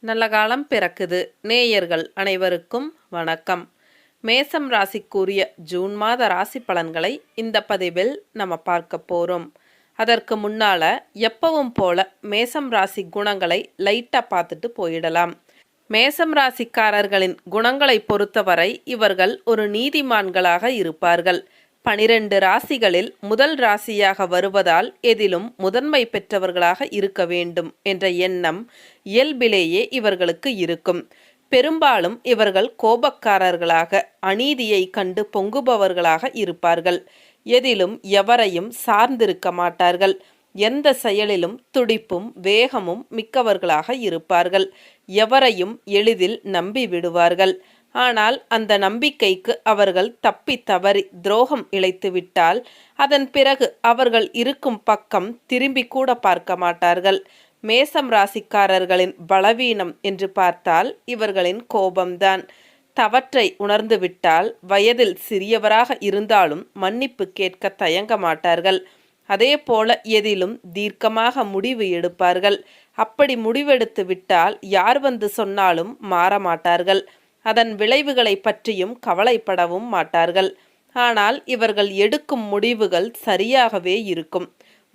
நல்ல காலம் பிறக்குது. நேயர்கள் அனைவருக்கும் வணக்கம். மேசம் ராசிக்குரிய ஜூன் மாத ராசி பலன்களை இந்த பதிவில் நம்ம பார்க்க போகிறோம். அதற்கு முன்னால் எப்பவும் போல மேசம் ராசி குணங்களை லைட்டாக பார்த்துட்டு போயிடலாம். மேசம் ராசிக்காரர்களின் குணங்களை பொறுத்தவரை இவர்கள் ஒரு நீதிமான்களாக இருப்பார்கள். 12 ராசிகளில் முதல் ராசியாக வருவதால் எதிலும் முதன்மை பெற்றவர்களாக இருக்க வேண்டும் என்ற எண்ணம் இயல்பிலேயே இவர்களுக்கு இருக்கும். பெரும்பாலும் இவர்கள் கோபக்காரர்களாக, அநீதியை கண்டு பொங்குபவர்களாக இருப்பார்கள். எதிலும் எவரையும் சார்ந்திருக்க மாட்டார்கள். எந்த செயலிலும் துடிப்பும் வேகமும் மிக்கவர்களாக இருப்பார்கள். எவரையும் எளிதில் நம்பி விடுவார்கள். ஆனால் அந்த நம்பிக்கைக்கு அவர்கள் தப்பி தவறி துரோகம் இழைத்துவிட்டால் அதன் பிறகு அவர்கள் இருக்கும் பக்கம் திரும்பி கூட பார்க்க மாட்டார்கள். மேசம் ராசிக்காரர்களின் பலவீனம் என்று பார்த்தால் இவர்களின் கோபம்தான். தவற்றை உணர்ந்துவிட்டால் வயதில் சிறியவராக இருந்தாலும் மன்னிப்பு கேட்க தயங்க மாட்டார்கள். அதே போல எதிலும் தீர்க்கமாக முடிவு எடுப்பார்கள். அப்படி முடிவெடுத்து விட்டால் யார் வந்து சொன்னாலும் மாற மாட்டார்கள். அதன் விளைவுகளை பற்றியும் கவலைப்படவும் மாட்டார்கள். ஆனால் இவர்கள் எடுக்கும் முடிவுகள் சரியாகவே இருக்கும்.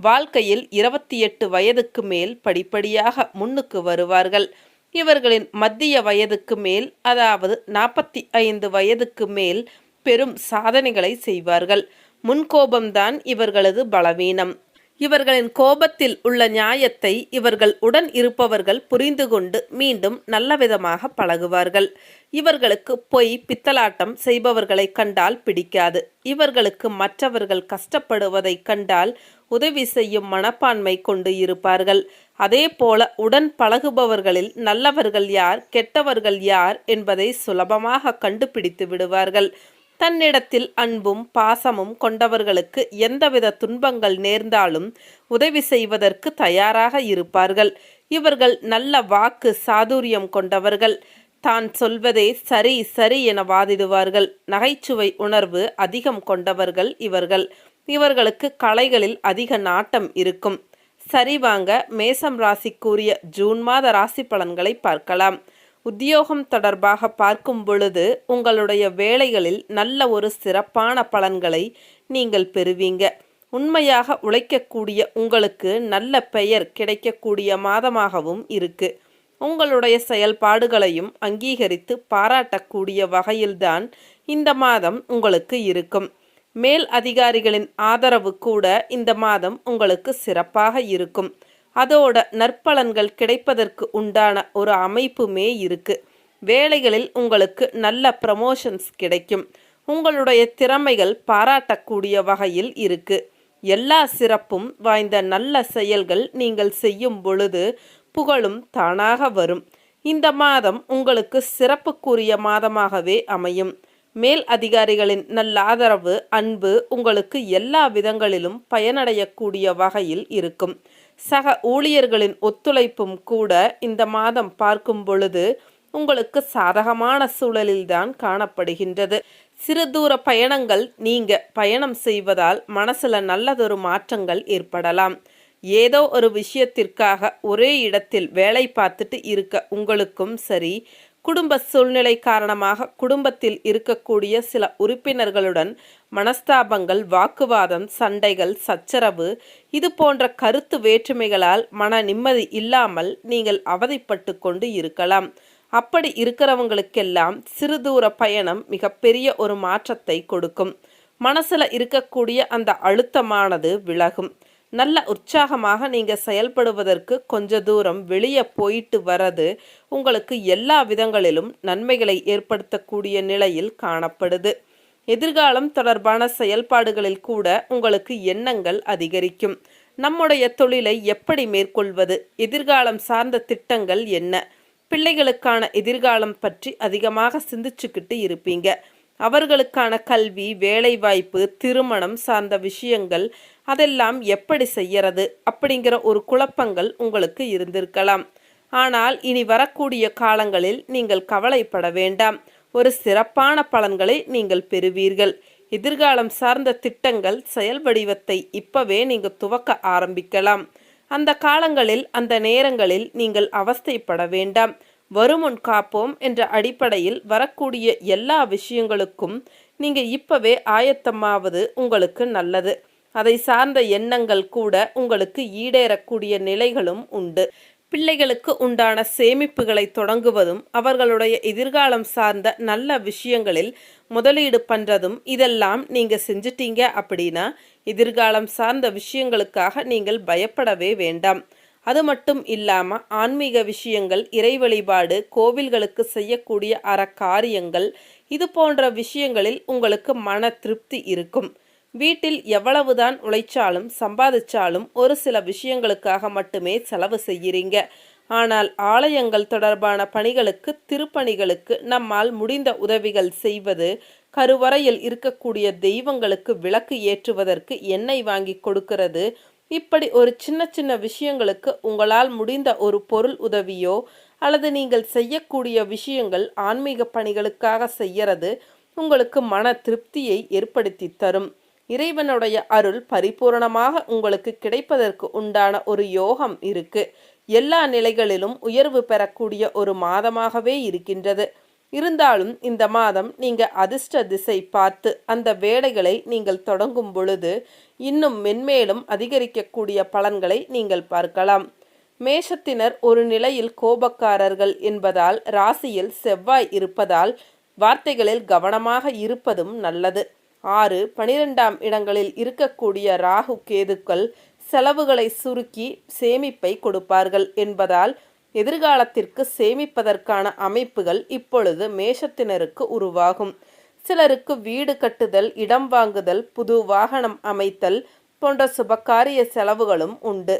வாழ்க்கையில் 28 வயதுக்கு மேல் படிப்படியாக முன்னுக்கு வருவார்கள். இவர்களின் மத்திய வயதுக்கு மேல், அதாவது 45 வயதுக்கு மேல் பெரும் சாதனைகளை செய்வார்கள். முன்கோபம்தான் இவர்களது பலவீனம். இவர்களின் கோபத்தில் உள்ள நியாயத்தை இவர்கள் உடன் இருப்பவர்கள் புரிந்து கொண்டு மீண்டும் நல்லவிதமாக பழகுவார்கள். இவர்களுக்கு பொய் பித்தலாட்டம் செய்பவர்களை கண்டால் பிடிக்காது. இவர்களுக்கு மற்றவர்கள் கஷ்டப்படுவதை கண்டால் உதவி செய்யும் மனப்பான்மை கொண்டு இருப்பார்கள். அதே போல உடன் பழகுபவர்களில் நல்லவர்கள் யார், கெட்டவர்கள் யார் என்பதை சுலபமாக கண்டுபிடித்து விடுவார்கள். தன்னிடத்தில் அன்பும் பாசமும் கொண்டவர்களுக்கு எந்தவித துன்பங்கள் நேர்ந்தாலும் உதவி செய்வதற்கு தயாராக இருப்பார்கள். இவர்கள் நல்ல வாக்கு சாதுரியம் கொண்டவர்கள். தான் சொல்வதே சரி சரி என வாதிடுவார்கள். நகைச்சுவை உணர்வு அதிகம் கொண்டவர்கள் இவர்கள். இவர்களுக்கு கலைகளில் அதிக நாட்டம் இருக்கும். சரி, வாங்க மேசம் ராசிக்குரிய ஜூன் மாத ராசி பலன்களை பார்க்கலாம். உத்தியோகம் தொடர்பாக பார்க்கும் பொழுது உங்களுடைய வேலைகளில் நல்ல ஒரு சிறப்பான பலன்களை நீங்கள் பெறுவீங்க. உண்மையாக உழைக்கக்கூடிய உங்களுக்கு நல்ல பெயர் கிடைக்கக்கூடிய மாதமாகவும் இருக்கு. உங்களுடைய செயல்பாடுகளையும் அங்கீகரித்து பாராட்டக்கூடிய வகையில்தான் இந்த மாதம் உங்களுக்கு இருக்கும். மேல் அதிகாரிகளின் ஆதரவு கூட இந்த மாதம் உங்களுக்கு சிறப்பாக இருக்கும். அதோட நற்பலன்கள் கிடைப்பதற்கு உண்டான ஒரு அமைப்புமே இருக்கு. வேலைகளில் உங்களுக்கு நல்ல ப்ரமோஷன்ஸ் கிடைக்கும். உங்களுடைய திறமைகள் பாராட்டக்கூடிய வகையில் இருக்கு. எல்லா சிறப்பும் வாய்ந்த நல்ல செயல்கள் நீங்கள் செய்யும் பொழுது புகழும் தானாக வரும். இந்த மாதம் உங்களுக்கு சிறப்புக்குரிய மாதமாகவே அமையும். மேல் அதிகாரிகளின் நல்ல ஆதரவு, அன்பு உங்களுக்கு எல்லா விதங்களிலும் பயனடையக்கூடிய வகையில் இருக்கும். சக ஊழியர்களின் ஒத்துழைப்பும் கூட இந்த மாதம் பார்க்கும் பொழுது உங்களுக்கு சாதகமான சூழலில்தான் காணப்படுகின்றது. சிறு தூர பயணங்கள் நீங்க பயணம் செய்வதால் மனசுல நல்லதொரு மாற்றங்கள் ஏற்படலாம். ஏதோ ஒரு விஷயத்திற்காக ஒரே இடத்தில் வேலை பார்த்துட்டு இருக்க உங்களுக்கும் சரி, குடும்ப சூழ்நிலை காரணமாக குடும்பத்தில் இருக்கக்கூடிய சில உறுப்பினர்களுடன் மனஸ்தாபங்கள், வாக்குவாதம், சண்டைகள், சச்சரவு, இது போன்ற கருத்து வேற்றுமைகளால் மன நிம்மதி இல்லாமல் நீங்கள் அவதிப்பட்டு கொண்டு இருக்கலாம். அப்படி இருக்கிறவங்களுக்கெல்லாம் சிறு தூர பயணம் மிகப்பெரிய ஒரு மாற்றத்தை கொடுக்கும். மனசுல இருக்கக்கூடிய அந்த அழுத்தமானது விலகும். நல்ல உற்சாகமாக நீங்கள் செயல்படுவதற்கு கொஞ்ச தூரம் வெளியே போயிட்டு வர்றது உங்களுக்கு எல்லா விதங்களிலும் நன்மைகளை ஏற்படுத்தக்கூடிய நிலையில் காணப்படுது. எதிர்காலம் தொடர்பான செயல்பாடுகளில் கூட உங்களுக்கு எண்ணங்கள் அதிகரிக்கும். நம்முடைய தொழிலை எப்படி மேற்கொள்வது, எதிர்காலம் சார்ந்த திட்டங்கள் என்ன, பிள்ளைகளுக்கான எதிர்காலம் பற்றி அதிகமாக சிந்திச்சுக்கிட்டு இருப்பீங்க. அவர்களுக்கான கல்வி, வேலைவாய்ப்பு, திருமணம் சார்ந்த விஷயங்கள் அதெல்லாம் எப்படி செய்யறது அப்படிங்கிற ஒரு குழப்பங்கள் உங்களுக்கு இருந்திருக்கலாம். ஆனால் இனி வரக்கூடிய காலங்களில் நீங்கள் கவலைப்பட வேண்டாம். ஒரு சிறப்பான பலன்களை நீங்கள் பெறுவீர்கள். எதிர்காலம் சார்ந்த திட்டங்கள் செயல் வடிவத்தை இப்பவே நீங்கள் துவக்க ஆரம்பிக்கலாம். அந்த காலங்களில், அந்த நேரங்களில் நீங்கள் அவஸ்தைப்பட வேண்டாம். வருமுன் காப்போம் என்ற அடிப்படையில் வரக்கூடிய எல்லா விஷயங்களுக்கும் நீங்கள் இப்பவே ஆயத்தமாவது உங்களுக்கு நல்லது. அதை சார்ந்த எண்ணங்கள் கூட உங்களுக்கு ஈடேறக்கூடிய நிலைகளும் உண்டு. பிள்ளைகளுக்கு உண்டான சேமிப்புகளை தொடங்குவதும் அவர்களுடைய எதிர்காலம் சார்ந்த நல்ல விஷயங்களில் முதலீடு பண்ணுறதும் இதெல்லாம் நீங்கள் செஞ்சிட்டீங்க அப்படின்னா எதிர்காலம் சார்ந்த விஷயங்களுக்காக நீங்கள் பயப்படவே வேண்டாம். அது மட்டும் இல்லாமல் ஆன்மீக விஷயங்கள், இறை வழிபாடு, கோவில்களுக்கு செய்யக்கூடிய அறக்காரியங்கள் இது போன்ற விஷயங்களில் உங்களுக்கு மன திருப்தி இருக்கும். வீட்டில் எவ்வளவுதான் உழைச்சாலும் சம்பாதிச்சாலும் ஒரு சில விஷயங்களுக்காக மட்டுமே செலவு செய்கிறீங்க. ஆனால் ஆலயங்கள் தொடர்பான பணிகளுக்கு, திருப்பணிகளுக்கு நம்மால் முடிந்த உதவிகள் செய்வது, கருவறையில் இருக்கக்கூடிய தெய்வங்களுக்கு விளக்கு ஏற்றுவதற்கு எண்ணெய் வாங்கி கொடுக்கிறது, இப்படி ஒரு சின்ன சின்ன விஷயங்களுக்கு உங்களால் முடிந்த ஒரு பொருள் உதவியோ அல்லது நீங்கள் செய்யக்கூடிய விஷயங்கள் ஆன்மீக பணிகளுக்காக செய்யறது உங்களுக்கு மன திருப்தியை ஏற்படுத்தி தரும். இறைவனுடைய அருள் பரிபூரணமாக உங்களுக்கு கிடைப்பதற்கு உண்டான ஒரு யோகம் இருக்கு. எல்லா நிலைகளிலும் உயர்வு பெறக்கூடிய ஒரு மாதமாகவே இருக்கின்றது. இருந்தாலும் இந்த மாதம் நீங்க அதிர்ஷ்ட திசை பார்த்து அந்த வேலைகளை நீங்கள் தொடங்கும் பொழுது இன்னும் மென்மேலும் அதிகரிக்கக்கூடிய பலன்களை நீங்கள் பார்க்கலாம். மேஷத்தினர் ஒரு நிலையில் கோபக்காரர்கள் என்பதால், ராசியில் செவ்வாய் இருப்பதால் வார்த்தைகளில் கவனமாக இருப்பதும் நல்லது. 6, 12ஆம் இடங்களில் இருக்கக்கூடிய ராகு கேதுக்கள் செலவுகளை சுருக்கி சேமிப்பை கொடுப்பார்கள் என்பதால் எதிர்காலத்திற்கு சேமிப்பதற்கான அமைப்புகள் இப்பொழுது மேஷத்தினருக்கு உருவாகும். சிலருக்கு வீடு கட்டுதல், இடம் வாங்குதல், புது வாகனம் அமைத்தல் போன்ற சுபகாரிய செலவுகளும் உண்டு.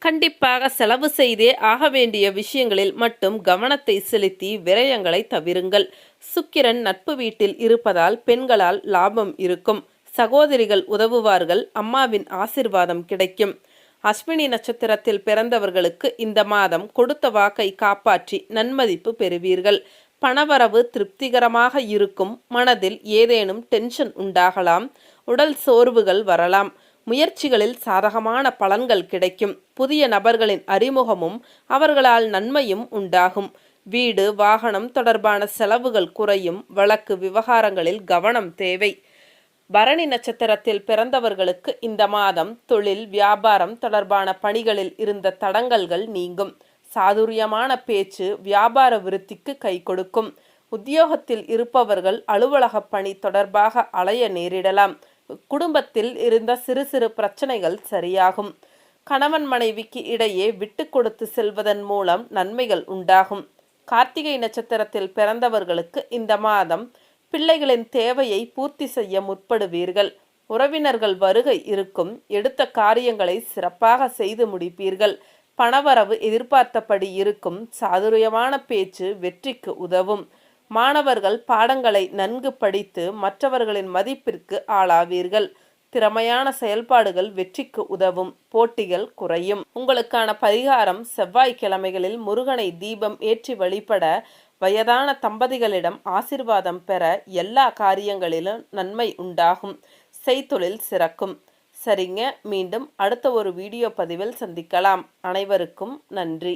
கண்டிப்பாக செலவு செய்தே ஆக வேண்டிய விஷயங்களில் மட்டும் கவனத்தை செலுத்தி விரயங்களை தவிருங்கள். சுக்கிரன் நட்பு வீட்டில் இருப்பதால் பெண்களால் லாபம் இருக்கும். சகோதரிகள் உதவுவார்கள். அம்மாவின் ஆசிர்வாதம் கிடைக்கும். அஸ்வினி நட்சத்திரத்தில் பிறந்தவர்களுக்கு இந்த மாதம் கொடுத்த வாக்கை காப்பாற்றி நன்மதிப்பு பெறுவீர்கள். பணவரவு திருப்திகரமாக இருக்கும். மனதில் ஏதேனும் டென்ஷன் உண்டாகலாம். உடல் சோர்வுகள் வரலாம். முயற்சிகளில் சாதகமான பலன்கள் கிடைக்கும். புதிய நபர்களின் அறிமுகமும் அவர்களால் நன்மையும் உண்டாகும். வீடு, வாகனம் தொடர்பான செலவுகள் குறையும். வழக்கு விவகாரங்களில் கவனம் தேவை. பரணி நட்சத்திரத்தில் பிறந்தவர்களுக்கு இந்த மாதம் தொழில், வியாபாரம் தொடர்பான பணிகளில் இருந்த தடங்கல்கள் நீங்கும். சாதுரியமான பேச்சு வியாபார விருத்திக்கு கை கொடுக்கும். உத்தியோகத்தில் இருப்பவர்கள் அலுவலக பணி தொடர்பாக அலைய நேரிடலாம். குடும்பத்தில் இருந்த சிறு சிறு பிரச்சனைகள் சரியாகும். கணவன் மனைவிக்கு இடையே விட்டு கொடுத்து செல்வதன் மூலம் நன்மைகள் உண்டாகும். கார்த்திகை நட்சத்திரத்தில் பிறந்தவர்களுக்கு இந்த மாதம் பிள்ளைகளின் தேவையை பூர்த்தி செய்ய முற்படுவீர்கள். உறவினர்கள் வருகை இருக்கும். எடுத்த காரியங்களை சிறப்பாக செய்து முடிப்பீர்கள். பணவரவு எதிர்பார்த்தபடி இருக்கும். சாதுரியமான பேச்சு வெற்றிக்கு உதவும். மாணவர்கள் பாடங்களை நன்கு படித்து மற்றவர்களின் மதிப்பிற்கு ஆளாவீர்கள். திறமையான செயல்பாடுகள் வெற்றிக்கு உதவும். போட்டிகள் குறையும். உங்களுக்கான பரிகாரம்: செவ்வாய்க்கிழமைகளில் முருகனை தீபம் ஏற்றி வழிபட, வயதான தம்பதிகளிடம் ஆசிர்வாதம் பெற எல்லா காரியங்களிலும் நன்மை உண்டாகும். செய்தொழில் சிறக்கும். சரிங்க, மீண்டும் அடுத்த ஒரு வீடியோ பதிவில் சந்திக்கலாம். அனைவருக்கும் நன்றி.